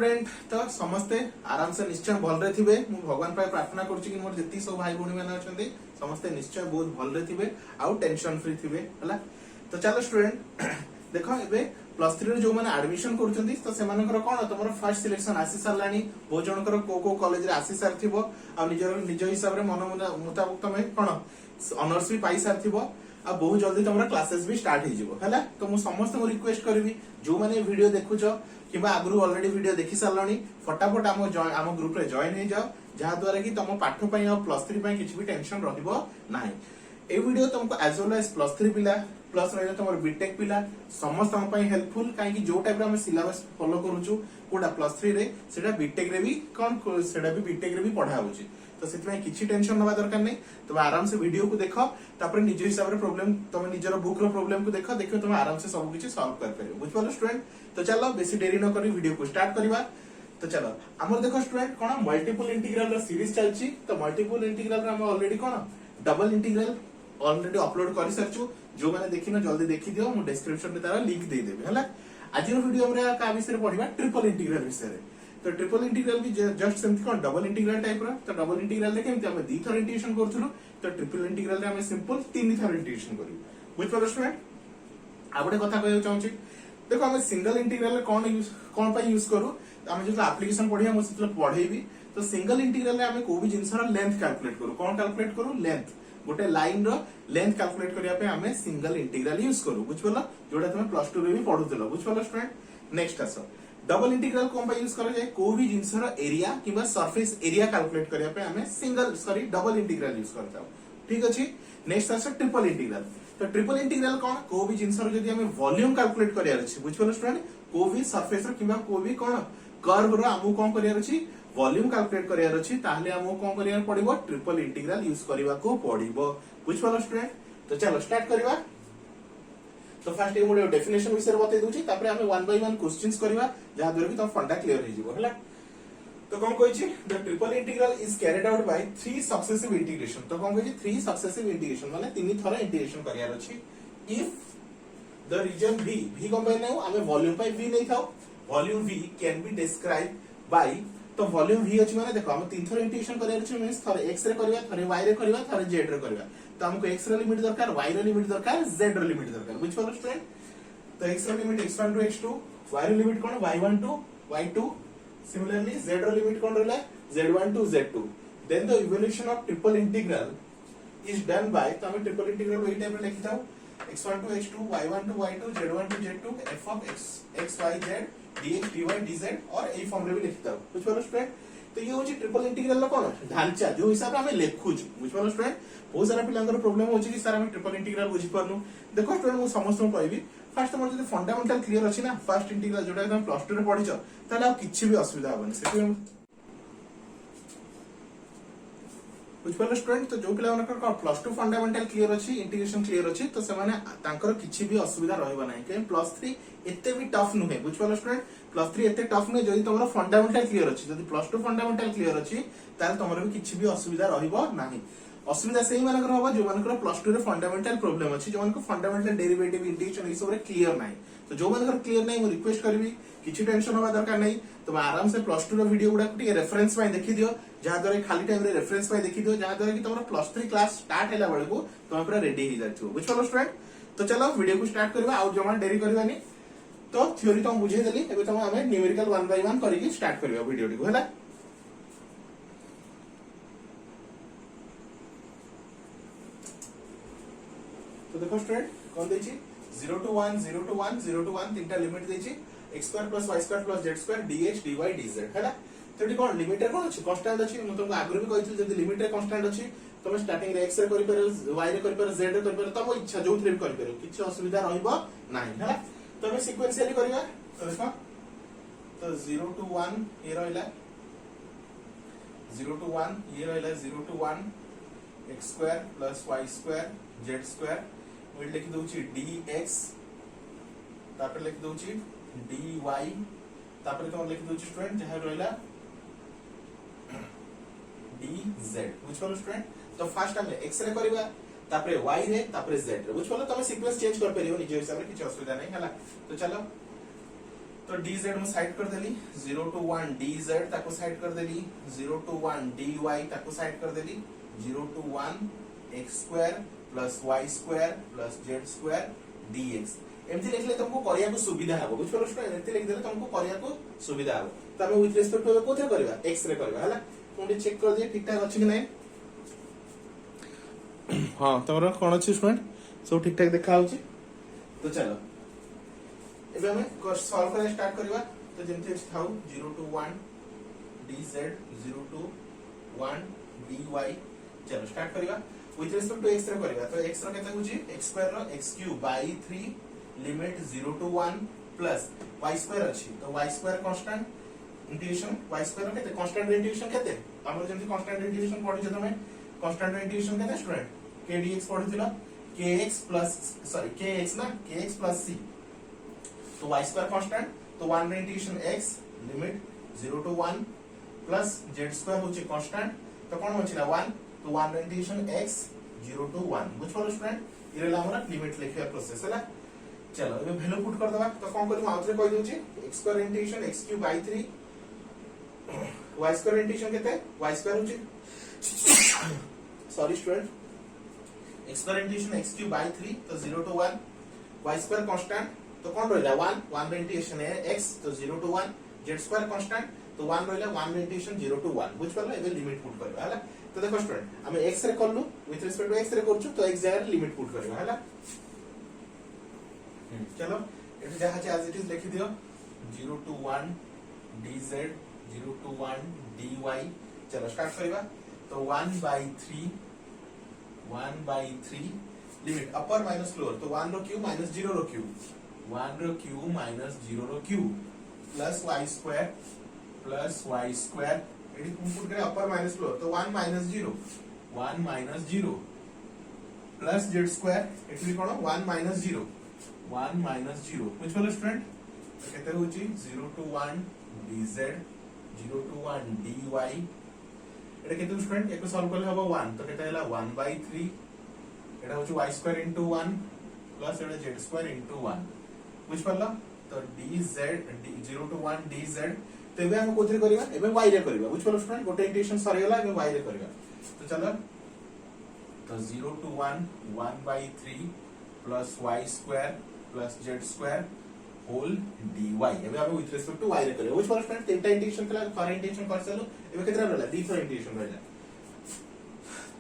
Student तो समस्ते आराम से निश्चय भलरे थिबे मु भगवान पाए प्रार्थना करछि कि मोर जति सब भाई भौणी माने अछंती समस्ते निश्चय बहुत भलरे थिबे आउ टेंशन फ्री थिबे हला। तो चलो स्टूडेंट देखो एबे प्लस 3 रे जो माने एडमिशन करछंती तो सेमानकर कोन तमरो फर्स्ट सिलेक्शन आसी सारलानी बहुत जनकर को कॉलेज रे आसी सारथिबो आ निज हिसाब रे मन मुताबिक तमे कोन ऑनर्स भी पाई सारथिबो आ बहुत जल्दी तुम क्लासेस भी स्टार्ट हो है। तो मुझे समस्त रिक्वेस्ट करी जो मैंने वीडियो देखुच कि आगु ऑलरेडी वीडियो देखी सारे फटाफट आम ग्रुप रे जॉइन हो जाओ जहाँ द्वारा कि तुम पाठ प्लस 3 किसी भी टेंशन रहा ए वीडियो तुमको एज वेल एज प्लस 3 पिला प्लस रही तुम बीटेक पिला समस्त हेल्पफुल कहीं जो टाइप सिलेबस फॉलो करूँ कोटा प्लस 3 रे सेटा बीटेक रे भी कौन सेटा भी बीटेक रे भी पढ़ा होची तो सेतमें किछि टेंशन नबा दरकार नहीं तुम आराम से वीडियो को देखो तापर निज हिसाब रे प्रॉब्लम तुम निजर बुक रो प्रॉब्लम को देखो देखो तुम आराम से सब किछि सॉल्व कर परियो बुझ पालो स्टूडेंट। तो चलो बेसी देरी न करी वीडियो को स्टार्ट करबा। तो चलो हमर देखो स्टूडेंट कोन मल्टीपल इंटीग्रल रो सीरीज चलची तो मल्टीपल इंटीग्रल रे हम ऑलरेडी कोन डबल इंटीग्रल ऑलरेडी अपलोड कर सरछु जो माने देखिनो जल्दी देखि दियो मु डिस्क्रिप्शन में तारा लिंक दे देबे हला। आज रो वीडियो हमरे का विषय रे पढिबा ट्रिपल इंटीग्रल विषय रे। तो ट्रिपल इंटीग्रल भी जस्ट सेमती कोन डबल इंटीग्रल टाइप रो तो डबल इंटीग्रल रे केमती हम दी थर इंटीग्रेशन करथुलु तो ट्रिपल इंटीग्रल रे हम सिंपल तीन थर इंटीग्रेशन करियो बुझ पालो स्टूडेंट। आ गोटे कथा कहय चाहूची देखो हम सिंगल इंटीग्रल रे कोन पय यूज करू हम जो एप्लीकेशन पढिया मु सेतले पढेबी तो सिंगल इंटीग्रल रे हम को भी जिंस रो लेंथ कैलकुलेट करू कोन कैलकुलेट करू लेंथ गोटे लाइन रो लेंथ कैलकुलेट करिया पे हमें सिंगल इंटीग्रल यूज करू बुझ पालो जोटा तुम प्लस 2 रे भी पढुतलो बुझ पालो स्टूडेंट। नेक्स्ट आसो डबल इंटीग्रल कोन पय यूज करा जाय को भी जिंस रो एरिया किबा सरफेस एरिया कैलकुलेट करिया पे हमें single sorry double integral use करता ठीक अछि। नेक्स्ट आसो ट्रिपल इंटीग्रल तो ट्रिपल इंटीग्रल कोन को भी जिंस रो जदी हमें वॉल्यूम कैलकुलेट करिया अछि बुझ पालो स्टूडेंट को भी सरफेस रो किबा को भी कोन कर्व रो हमु कोन करिया अछि वॉल्यूम कैलकुलेट करिया अछि ताहले हमु कोन करिया पड़िबो ट्रिपल इंटीग्रल यूज करबा को पड़िबो बुझ पालो स्टूडेंट। तो चलो स्टार्ट करबा। तो फर्स्ट ए मोडे डेफिनेशन विषय बतै दोची तापर हमें वन बाय वन क्वेश्चंस करबा जहा द्वारा कि त फंडा क्लियर हो जिवो हला। तो कोन कहै छी the triple integral is carried out by 3 successive integration तो कोन कहै छी 3 सक्सेसिव इंटीग्रेशन माने तीन थरा इंटीग्रेशन करियार अछि इफ द रीजन v कोन बाय नै हमें वॉल्यूम पाई v नै थाओ volume v can be describe by तो वॉल्यूम v अछि माने देखो हम तीन थरा इंटीग्रेशन करियार अछि मींस थरा x रे करबा थरा y रे करबा थरा z रे करबा तो हमको x रे लिमिट दरकार y रे लिमिट दरकार z रे लिमिट दरकार बुझ पालो स्टूडेंट। तो x रे limit x1 to x2 y रे लिमिट कोन y1 to y2 similarly z रे लिमिट कोन रहला z1 to z2 then the evolution of triple integral is done by तो हम ट्रिपल इंटीग्रल वही टाइप में लिखि थाओ x1 to x2 y1 to y2 z1 to z2 f of x y z dx dy dz और ए form रे भी लिखि थाओ बुझ पालो स्टूडेंट। तो ये होची ट्रिपल इंटीग्रल कोन ढांचा जो हिसाब हमें लेखु बुझ पालो स्टूडेंट। बहुत सारा पिलांगर प्रॉब्लम होची कि सर हम ट्रिपल इंटीग्रल बुझि परनु देखो स्टूडेंट मु समस्त को कहबी फर्स्ट हमर जदी फंडामेंटल क्लियर अछि ना फर्स्ट इंटीग्रल जोटा हम प्लस 2 रे पढिछ ताले आ किछि भी असुविधा होबनी सेति बुझ पालो स्टूडेंट। तो जो पिला मनकर प्लस 2 फंडामेंटल क्लियर अछि इंटीग्रेशन क्लियर अछि तो से माने तांकर किछि भी असुविधा रहबा नै के प्लस 3 एते भी टफ नुहे बुझ पालो स्टूडेंट प्लस 3 एते टफ नै जदी तमरो फंडामेंटल क्लियर अछि जदी प्लस 2 फंडामेंटल क्लियर अछि ताले तमरो भी किछि भी असुविधा रहइबो नाही। असुविधा सेही मानकर होबा जो मानकर प्लस 2 रे फंडामेंटल प्रॉब्लम अछि जो मानकर फंडामेंटल डेरिवेटिव इंटीग्रेशन ई सब रे क्लियर नाही तो जो मानकर क्लियर नाही मु रिक्वेस्ट करबी किछि टेंशन होबा दरकार नाही तुम आराम से प्लस 2 रो वीडियो गुडा कुटी रेफरेंस में देखि दियो जहा द्वारा खाली टाइम रे रेफरेंस में देखि दियो जहा द्वारा कि तमरो प्लस 3 क्लास स्टार्ट हैला बेले को तुम पूरा रेडी हो जाथियो बुझ पालो स्टूडेंट। तो चलो वीडियो को स्टार्ट करबा आ जमा देरी करबानी तो थ्योरी तो बुझे देली एबे तुम हमें न्यूमेरिकल वन बाय वन करिकि स्टार्ट करबा वीडियो को हैला। तो देखो स्टूडेंट कौन देछि 0 टू 1 0 टू 1 0 टू 1 तीनटा लिमिट देछि x² + y² + z² dx dy dz हैला। तो एटी कोन लिमिट रे कोन अछि कांस्टेंट अछि मु तुमको आगु भी कहिथि जदी लिमिट रे कांस्टेंट अछि तुम स्टार्टिंग रे x रे करि पर y रे करि पर z रे करि पर तम इच्छा जो थ्रे करि पर किछ असुविधा रहइबो नाही हैला। तो हम सीक्वेंशियली करिया तो देखो तो 0 टू 1 ए रहला 0 टू 1 ये रहला 0 टू 1 x² + y² z² मैं लिख दोची dx तापर लिख दोची dy तापर तो लिख दोची स्टूडेंट जहां रहला dz बुझ पालो स्टूडेंट। तो फर्स्ट हम x रे करबा तापर y रे तापर z रे बुझ पालो तमे सीक्वेंस चेंज कर परियो निजे हिसाब रे किछ असुविधा नै हला। तो चलो तो dz में साइड कर देली 0 to 1 dz ताको साइड कर देली 0 to 1 dy ताको साइड कर देली 0 to 1 x square plus y square plus z square dx एमती लिखले तुमको करिया को सुविधा हबो बुझ परछ ना एमती लिख देले तुमको करिया को सुविधा हबो त हम विथ रिस्पेक्ट टू कोथे करबा x रे करबा हला पुणी चेक कर दिए ठीक ठाक अछि कि नै हां तमरा कोन अछि स्टूडेंट सब ठीक ठाक देखा होछि तो चलो एबे हम सॉल्व करे स्टार्ट करबा तो जेमते थाउ 0 to 1 dz 0 to 1 dy चलो स्टार्ट करबा विथ रिस्पेक्ट टू x रे करबा तो x रो केते होछि x स्क्वायर रो x cube by 3 limit 0 to 1 plus y square अछि तो y square constant integration y square केते कांस्टेंट इंटीग्रेशन केते हमर जेमति कांस्टेंट इंटीग्रेशन पढि छ तमे कांस्टेंट इंटीग्रेशन केते स्टूडेंट k dx पढिथिला kx प्लस सॉरी kx ना kx प्लस c तो y स्क्वायर कांस्टेंट तो 1 integration x limit 0 to 1 plus z square होची कांस्टेंट तो कोन होची ना 1 तो 1 इंटीग्रेशन x 0 to 1 बुझ पड़ो स्टूडेंट इरेला हमरा लिमिट लिखिया प्रोसेस हैला चलो एबे वैल्यू पुट कर दबा तो कोन करिम आउथरे कहि दोची x square integration x cube by 3 y square integration केते y स्क्वायर होची sorry student x square integration x cube by 3 तो 0 to 1 y स्क्वायर कांस्टेंट तो कौन रहला 1 इंटीग्रेशन है x तो 0 to 1 z स्क्वायर कांस्टेंट तो 1 रहला 1 इंटीग्रेशन 0 to 1 बुझ परला एबे लिमिट पुट करबा हला तो देखो स्टूडेंट हम x रे करलु विथ रिस्पेक्ट टू x रे करछु तो x जगह लिमिट पुट करबा हला चलो एटा जहा छै एज इट इज लिखि दियो 0 to 1 dz 0 to 1 dy चलो स्टार्ट करबा तो 1/3 लिमिट अपर माइनस लोअर तो 1 rho cube minus 0 rho cube 1 rho cube minus 0 rho cube plus y square एडी पुट करे अपर माइनस लोअर तो 1 माइनस 0 प्लस z स्क्वायर एटली कोन 1 माइनस 0 बुझ पलो स्टूडेंट तो केते होची 0 to 1 dz 0 to 1 dy एटा केते स्टूडेंट एको सॉल्व करले हबो 1 तो केते हला 1/3 एटा होची y square into 1 plus iota z square into 1 बुझ पड़ला तो dz 0 to 1 dz तो एबे हम कोथरे करिवा एबे y रे करिवा बुझ पड़ला स्टूडेंट गोटे इंटीग्रेशन सरी गेला एबे y रे करिवा तो चलो तो 0 to 1 1/3 plus y square plus z square whole dy एबे हम विथ रिस्पेक्ट टू y रे करिवा बुझ पड़ला स्टूडेंट तीनटा इंटीग्रेशन कला फॉर इंटीग्रेशन कर चलो एबे केतरा रहला दीथो इंटीग्रेशन रहला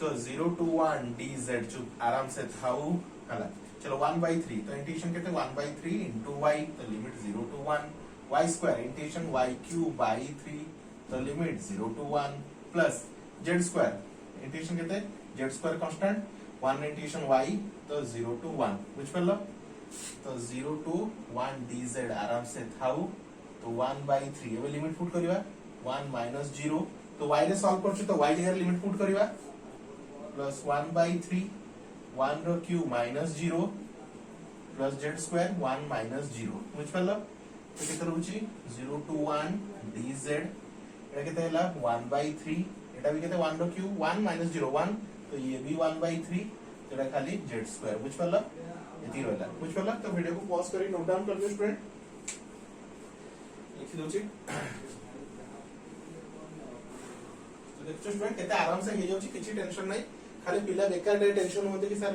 तो 0 to 1 dz जो आराम से थाउ हला चलो 1/3 तो इंटीग्रेशन केते 1/3 इनटू y तो limit 0 to 1 y square integration y cube by 3 तो limit 0 to 1 plus z square integration केते z square constant 1 integration y तो 0 to 1 बुझ पड़लो तो 0 to 1 dz आराम से थाउ तो 1/3 एबे लिमिट पुट करबा 1 माइनस 0 तो y रे सॉल्व करछु तो y जगह लिमिट पुट करबा plus 1/3 1 rho cube minus 0 plus z square 1 minus 0 बुझ पड़लो तो केते रहउची 0 to 1 dz एटा केते हला 1/3 एटा भी केते 1 रो क्यूब 1 माइनस 0 1 तो ये भी 1/3 तो एटा खाली z स्क्वायर बुझ पड़लो एती रहला बुझ पड़ला तो वीडियो को पॉज करी नोट डाउन कर लो स्टूडेंट लिखि दोची तो देखो स्टूडेंट केते आराम से हे जाउची किछि टेंशन नै खाली पिला बेकार डे टेंशन होते कि सर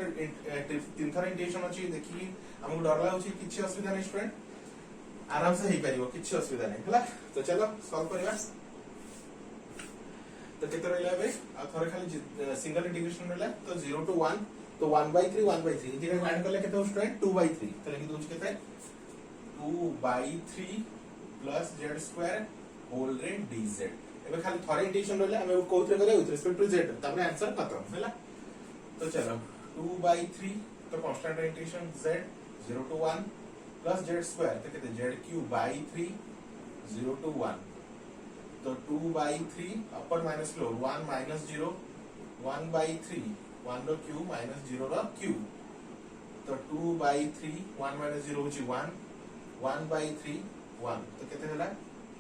तीन थर इंटीग्रेशन अछि देखि हमको डर लागुची किछि असुविधा नै स्टूडेंट आराम से हे परिबो किछि असुविधा नै हला तो चलो सॉल्व करिवा तो केते रहला बे आ थोरे खाली सिंगल इंटीग्रेशन रहला तो 0 to 1 तो 1/3 इंटीग्रेट ऐड करले केते स्टूडेंट 2/3 तो लिखि दोछ केते 2/3 प्लस z स्क्वायर होल रे dz एबे खाली थोरे इंटीग्रेशन रहले हम कोथरे करे विथ रिस्पेक्ट टू z तापर आंसर खत्म हैला तो चलो 2/3 तो constant integration z 0 to 1 plus z square तो केते z क्यूब बाय 3 0 to 1 तो 2/3 अपर minus lower 1 minus 0 1/3 1 rho cube minus 0 rho cube तो 2/3 1 माइनस 0 होची 1 1/3 1 तो केते हला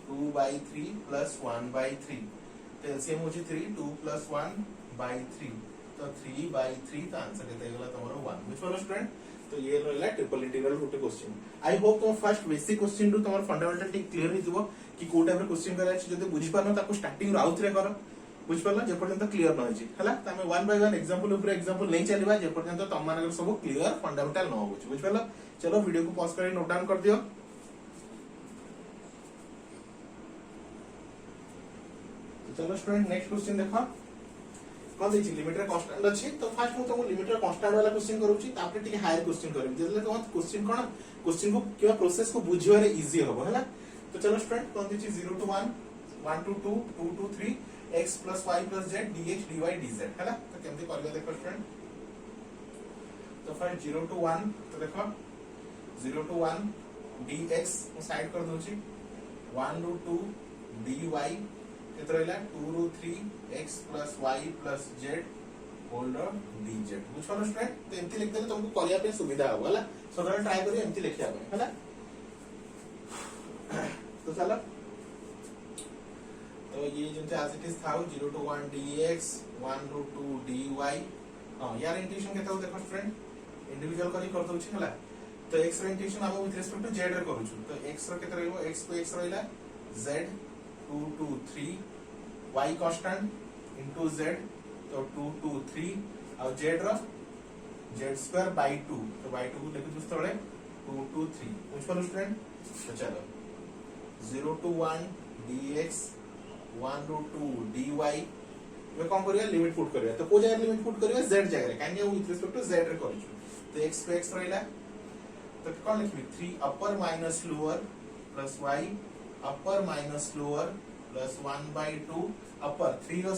2/3 प्लस 1/3 तो एलसीएम होची 3 2 प्लस 1/3 तो 3/3 तो आंसर केते गेला तमरो 1 बुझ पलो स्टूडेंट तो ये रहला ट्रिपल इंटीग्रल गोटे क्वेश्चन। आई होप तुम फर्स्ट बेसिक क्वेश्चन रु तुम फंडामेंटल टिक क्लियर हिजबो कि को टाइप रे क्वेश्चन करा अछि। जदि बुझि पानो ताको स्टार्टिंग रु आउथरे करो, बुझ पालो जे पर्यंत क्लियर न होछि हला। त हमें वन बाय वन एग्जांपल ऊपर एग्जांपल नै चलीबा जे पर्यंत तुम मानकर सब क्लियर फंडामेंटल न होछि, बुझ पालो। चलो वीडियो को पॉज कर नोट डाउन कर दियो। चलो स्टूडेंट नेक्स्ट क्वेश्चन देखो कौन दैछि लिमिट रे कांस्टेंट अछि। तो फर्स्ट मु तुमको लिमिट रे कांस्टेंट वाला क्वेश्चन करूछि, तापर टिके हायर क्वेश्चन करबी जेतले तुम क्वेश्चन कोन क्वेश्चन को किबा प्रोसेस को बुझिवा रे इजी होबो हला। तो चलो स्टूडेंट कौन दैछि 0 to 1 1 to 2 2 to 3 x plus y plus z dx dy dz हला। तो केमते करबे देखो स्टूडेंट। तो फर्स्ट 0 to 1 तो देखो 0 to 1 dx मु साइड कर दोछि 1 to 2 dy केत रहला 2 रो 3 x plus y plus z hold dz बुझलो स्टूडेंट। तो एमती लिख देले तुमको करिया पे सुविधा हो हला। सदा ट्राई करियो एमती लिखिया पे हला। तो चलो तो ये जो एज इट इज था 0 to 1 dx 1 to 2 dy हां यार इंटीग्रेशन केता हो देखो स्टूडेंट इंडिविजुअल करी कर दउछि हला। तो x रे इंटीग्रेशन हम विथ रिस्पेक्ट टू z रे करू छु। तो x रो केता रहइबो x को x रहइला z 2 to 3 y constant into z तो 2 to 3 और z रो z स्क्वायर बाय 2 तो बाय 2 को लिख दउछ तळे 2 to 3 बुझलो स्टूडेंट। तो चलो 0 to 1 dx 1 to 2 dy वे कौन करिया लिमिट पुट करिया। तो को जगह लिमिट पुट करिया z जगह रे काहे हम विथ रिस्पेक्ट टू z रे करू छु। तो x को x रहइला तो कौन लिखबी 3 upper minus lower plus y upper minus lower plus 1 by 2 upper 3 रो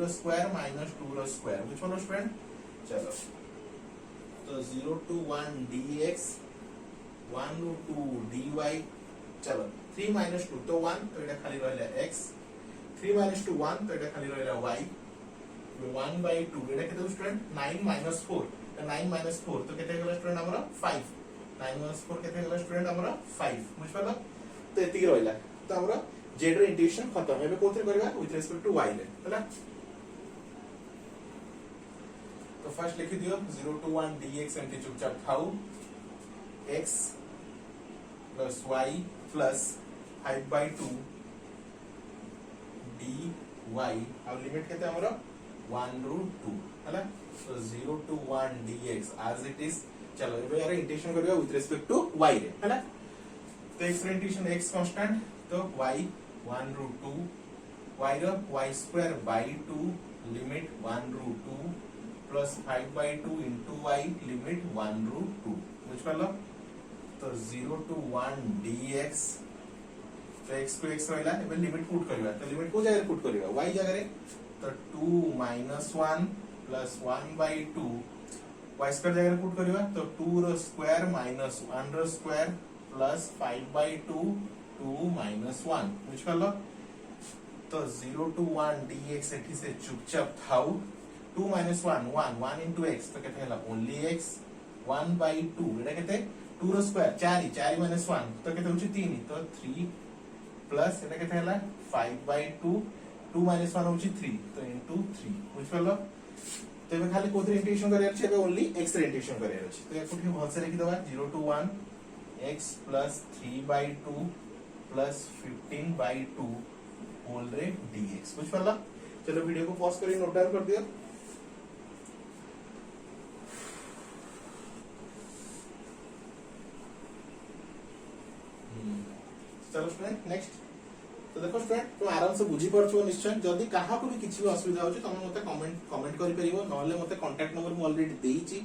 स्क्वायर माइनस 2 रो स्क्वायर बुझलो स्टूडेंट। चलो तो 0 to 1 dx 1 to 2 dy चलो 3 minus 2 तो 1 तो এটা খালি রইলা x 3 minus 2 1 তো এটা খালি রইলা y 1 by 2 এটা কত স্টুডেন্ট 9 minus 4 তো 9 minus 4 তো কেতে গেল স্টুডেন্ট আমরা 5 9 minus 4 কেতে গেল স্টুডেন্ট আমরা 5 বুঝ পারলো। তো এতিকি রইলা তো আমরা z র ইন্টিগ্রেशन খতম হবে কোথে করবা উইথ রেসপেক্ট টু y রে হলা। तो फर्स्ट लिख दियो 0 to 1 dx एंटी चुपचाप खाओ x plus y plus 5 by 2 dy और लिमिट केते हमरा 1 रू 2 हला। तो 0 to 1 dx as it is चलो एबे यार इंटीग्रेशन करबा विथ रिस्पेक्ट टू y रे हला। तो x रे इंटीग्रेशन x कांस्टेंट तो y 1 रू 2 y रो y स्क्वायर by 2 लिमिट 1 रू 2 plus 5 by 2 into y limit 1 रू 2 बुझ पालो। तो 0 to 1 dx तो x को x रहला एबे लिमिट पुट करबा। तो लिमिट को जगह पुट करबा y जगह रे तो 2 minus 1 plus 1 by 2 y square जगह पुट करबा। तो 2 रो square minus 1 row square plus 5 by 2 2 minus 1 बुझ पालो। तो 0 to 1 dx एठी से चुपचाप थाउ 2 minus 1 1 into x तो केते हला ओनली x 1 by 2 एटा केते 2 रो स्क्वायर 4 minus 1 तो केते होची 3 तो 3 प्लस एटा केते हला 5 by 2 2 minus 1 होची 3 तो into 3 बुझ पालो। तो एबे खाली कोथरे इंटीग्रेशन करियर छै एबे ओनली x रे इंटीग्रेशन करियर छै। तो एकोठी बहुत से लिखि दबा 0 to 1 x plus 3 by 2 plus 15 by 2 whole रे dx बुझ पालो। चलो वीडियो को पॉज करिए नोट डाउन कर दियो। चलो स्टूडेंट नेक्स्ट तो देखो स्टूडेंट तुम आराम से बुझी परछो निश्चय। जदी काहा को भी किछि भी असुविधा होछि तुम मते कमेंट करि परिबो नहले मते कांटेक्ट नंबर मु ऑलरेडी देइछि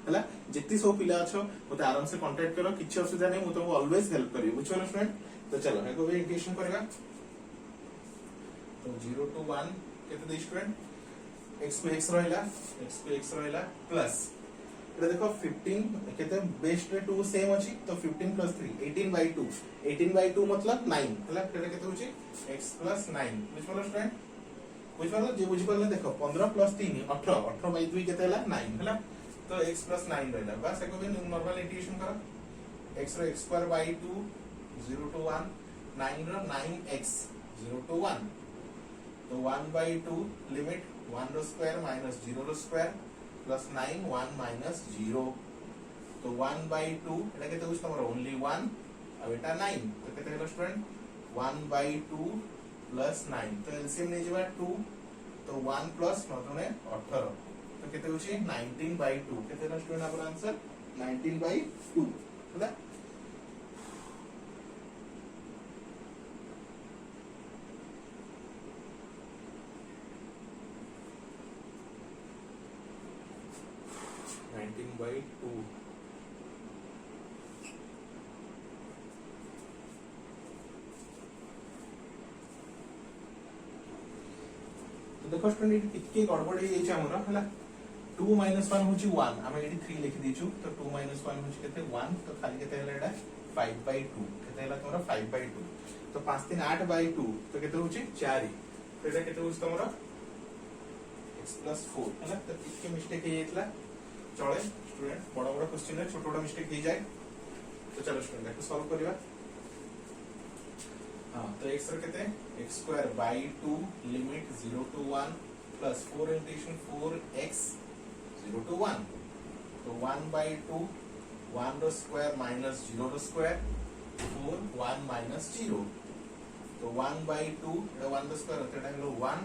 हला। जेति सब पिला अछो मते आराम से कांटेक्ट करो किछि असुविधा नै मु तुमको ऑलवेज हेल्प करियो बुझछो ना स्टूडेंट। तो चलो एको भी इंटीग्रेशन करेगा। तो 0 to 1 केते दे स्टूडेंट x को x रहला प्लस एटा देखो 15 केते बेस रे 2 सेम अछि तो 15 plus 3 18 by 2 मतलब 9 हला। एटा केते होछि x plus 9 बुझ पालो स्टूडेंट बुझ पालो जे बुझ पालो देखो 15 plus 3 18 by 2 केते हला 9 हला। तो x plus 9 रहला बस एको भी नॉर्मल इंटीग्रेशन करो x रो x square by 2 0 to 1 9 रो 9x 0 to 1 तो 1 by 2 limit 1 row square minus 0 रो स्क्वायर प्लस 9 1 minus 0 तो 1/2 एटा केते होछ तमरो ओनली 1 अब एटा 9 तो केते हेलो स्टूडेंट 1/2 प्लस 9 तो एलसीएम नै जेबा 2 तो 1 प्लस 9 ने 18 तो केते होछि 19/2 केते हेलो स्टूडेंट आपन आंसर 19/2 होला। तो देखो स्टूडेंट कितके गड़बड़ हे जाय हमरा हला 2 - 1 होची 1 हम एडी 3 लिखि दिछु तो 2 - 1 होची केते 1 तो खाली केते हला एटा 5/2 केते हला तोरा 5/2 तो 5 3 8/2 तो केते होची 4 तो एटा केते होची तमरा x + 4 हला तो कितके मिस्टेक हे जायतला चले स्टूडेंट बड़ा बड़ा क्वेश्चन है छोटा बड़ा मिस्टेक हे जाय तो चलो स्टूडेंट को सॉल्व करिवा। हां तो x रो केते x²/2 limit 0 to 1 plus 4 integration 4x 0 to 1 तो 1/2 1 रो स्क्वायर माइनस 0 रो स्क्वायर 4 1 माइनस 0 तो 1/2 एटा 1 रो स्क्वायर एटा हलो 1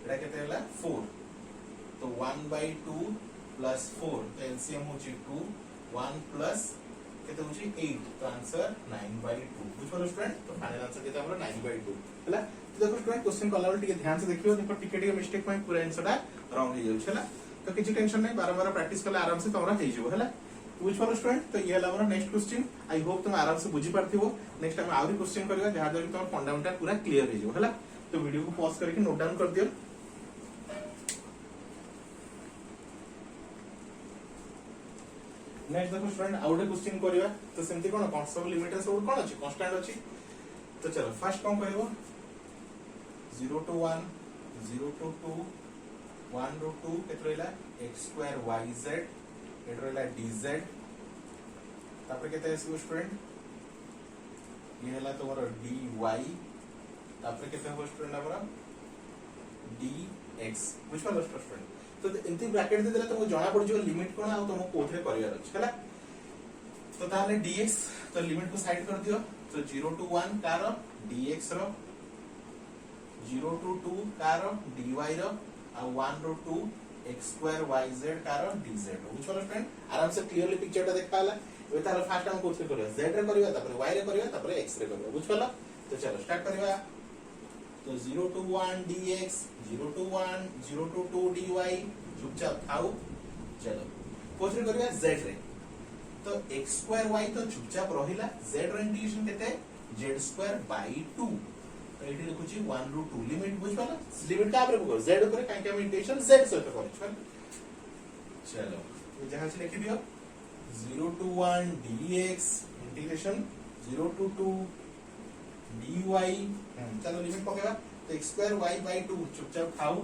एटा केते हला 4 तो 1/2 प्लस 4 तो एलसीएम होची 2 1 प्लस केते होची 8 तो आंसर 9/2 बुझलो स्टूडेंट तो फाइनल आंसर केते हमरो 9/2 हला। तो देखो स्टूडेंट क्वेश्चन कला टिके ध्यान से देखियो देखो टिके मिस्टेक पय पूरा आंसर रॉन्ग हे जाउछ हला तो किछि टेंशन नै बार-बार प्रैक्टिस करले आराम से तमरा हे जिवो हला बुझलो स्टूडेंट। तो ये हला हमरो नेक्स्ट क्वेश्चन आई होप तुम आराम से बुझी पारथिबो नेक्स्ट टाइम आउरी क्वेश्चन करबा जहां जहां तुम फंडामेंटल पूरा क्लियर हे जिवो हला तो वीडियो को पॉज करके नोट डाउन कर दियो। नेक्स्ट देखो स्टूडेंट आउटे क्वेश्चन करिवा तो सेमति कोन सब लिमिट सब कोन अछि कांस्टेंट अछि तो चलो फर्स्ट कोन करबो 0 to 1 0 to 2 1 to 2 केत रहला x²yz एट रहला dz तापर केते आसी स्टूडेंट ये हला तोर dy तापर केते हो स्टूडेंट हमरा dx बुझ पालो स्टूडेंट तो इनती ब्रैकेट दे देला तुमको जाना पड़ जो लिमिट कोन आ तुमको कोथरे करियर अछि हला तो ताले dx तो लिमिट को साइड कर दियो तो 0 to 1 कार dx रो 0 to 2 कार dy रो आ 1 to 2 x²yz कार dz बुझ पालो फ्रेंड आराम से क्लियरली पिक्चर ता देख पाला ए ताले फर्स्ट हम कोथरे करियो z रे करियो तापर y रे करियो तापर x रे करियो बुझ पालो तो चलो स्टार्ट करिवा तो 0 to 1 dx 0 to 1 0 to 2 dy चुपचाप खाओ चलो कोथरे करिया z रे तो x²y तो चुपचाप रहिला z रो इंटीग्रेशन केते z²/2 तो एठी लिखुची 1 ରୁ 2 लिमिट बुझ पाला लिमिट का आपरे को z ऊपर काहे के हम इंटीग्रेशन z से तो करै चलो तो जहां से लिखि दियो 0 to 1 dx integration 0 to 2 dy चलो लिमिट पकेबा तो x²y/2 चुपचाप खाओ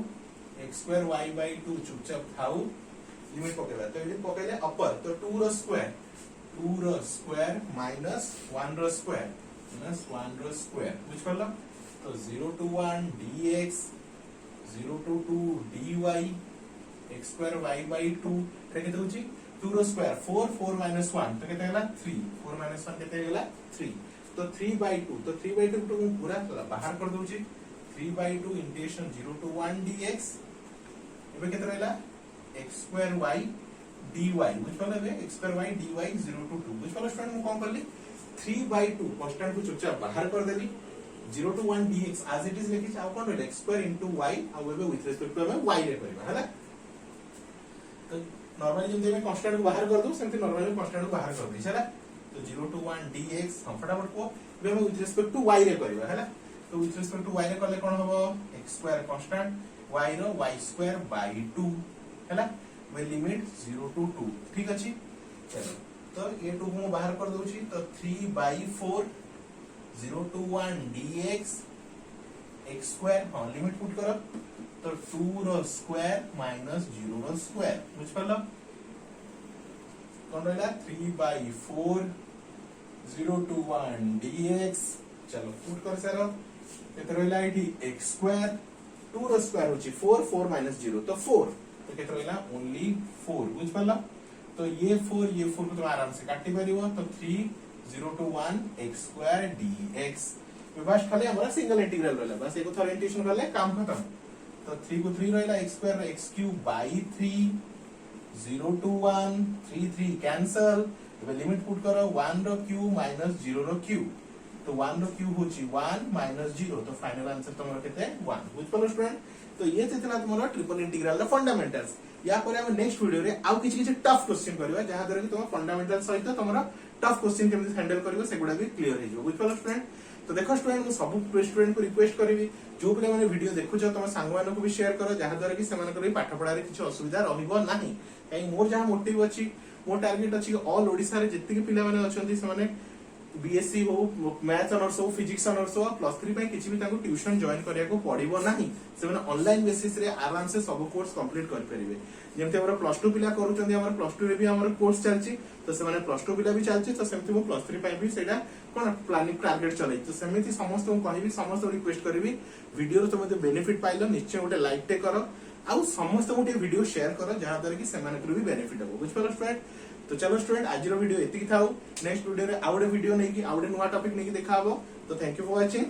x²y/2 चुपचाप खाओ लिमिट पकेबा तो ये पकेले अपर तो 2 रो स्क्वायर माइनस 1 रो स्क्वायर माइनस 1 रो स्क्वायर बुझ पालो तो 0 to 1 dx 0 to 2 dy x²y/2 केते होची 2 रो स्क्वायर 4 4 - 1 तो केते हला 3 4 - 1 केते हला 3 तो 3/2 तो 3/2 को पूरा बाहर कर दोची 3/2 इंटीग्रेशन 0 to 1 dx एबे केते रहला x²y dy बुझ पाले बे x²y dy 0 to 2 बुझ पालो स्टूडेंट मु कोन करली 3/2 कांस्टेंट को चुपचाप बाहर कर देली 0 to 1 dx as it is लिखि आ कोन रहला x² * y आ एबे विथ रिस्पेक्ट टू हमें y रे करबा हला तो नॉर्मली जब मैं कांस्टेंट को बाहर कर दूं सेमति नॉर्मली कांस्टेंट को बाहर कर दी छला तो 0 to 1 dx हम फटाफट को एबे हम विथ रिस्पेक्ट टू y रे करबा हला तो विथ रिस्पेक्ट टू y रे करले कोन होबो x² कांस्टेंट y रो y²/2 हला वे लिमिट 0 to 2 ठीक अछि चलो तो ये 2 को बाहर कर दोची तो 3/4 0 to 1 dx x² हां लिमिट पुट करो तो 2 रो स्क्वायर माइनस 0 रो स्क्वायर बुझ पालो कोन रहला 3/4 0 to 1 dx चलो पुट कर सारो केते रहला एठी x² 2 रो स्क्वायर होची 4 4 - 0 तो 4 तो केते रहला ओनली 4 बुझ पालो तो ये 4 को तुम आराम से काटी परिबो तो 3 0 to 1 x square dx बस खाली हमारा सिंगल इंटीग्रल रहला बस एको थोर इंटीग्रेशन करले काम खत्म तो 3 को 3 रहला x square x cube by 3 0 to 1 3 3 cancel तो लिमिट पुट करो 1 rho cube minus 0 rho cube तो 1 रो क्यूब होची 1 माइनस 0 तो फाइनल आंसर तमरो केते 1 बुझ पलो स्टूडेंट तो ये थिला तमरो ट्रिपल इंटीग्रल रो फंडामेंटल्स या पर हम नेक्स्ट वीडियो रे आउ किछि किछि टफ क्वेश्चन करबा जहां द्वारा कि तुम फंडामेंटल सहित तमरो टफ क्वेश्चन केमि हैंडल करबो सेगुडा भी क्लियर हे जो बुझ पलो स्टूडेंट तो देखो स्टूडेंट मु सब स्टूडेंट को रिक्वेस्ट करबी जो पिला माने वीडियो देखु छ तुम संग मानको भी शेयर करो जहां द्वारा कि सेमानकर भी पाठ पढा रे किछि असुविधा रहइबो नाही कहीं मोर जहां मोटिव अछि मोर टारगेट अछि ऑल ओडिसा रे जत्ते के पिला माने अछंती से माने बीएससी हो मैथ्स ऑनर्स हो फिजिक्स ऑनर्स हो +3 पे किछि भी ताको ट्यूशन जॉइन करिया को पड़िबो नाही से माने ऑनलाइन बेसिस रे आराम से सब कोर्स कंप्लीट कर परिबे जेमते हमर +2 पिला करूचंदी हमर +2 रे भी हमर कोर्स चलची तो से माने +2 पिला भी चलची तो सेमति वो +3 पे भी सेटा कोन प्लानिंग टारगेट चलै तो सेमिति समस्त को कहिबी समस्त रिक्वेस्ट करबी वीडियो रो तुम बेनिफिट पाइलो निश्चय गोटे लाइक टे करो आउ समस्त गोटे वीडियो शेयर करो जहां द्वारा कि सेमानकर भी बेनिफिट हो बुझ पलो स्टूडेंट तो चलो स्टूडेंट आज वीडियो एतिकी थाउ नेक्स्ट वीडियो रे आउडे वीडियो नै कि आउडे नुवा टॉपिक नै कि देखा हबो तो थैंक यू फॉर वाचिंग।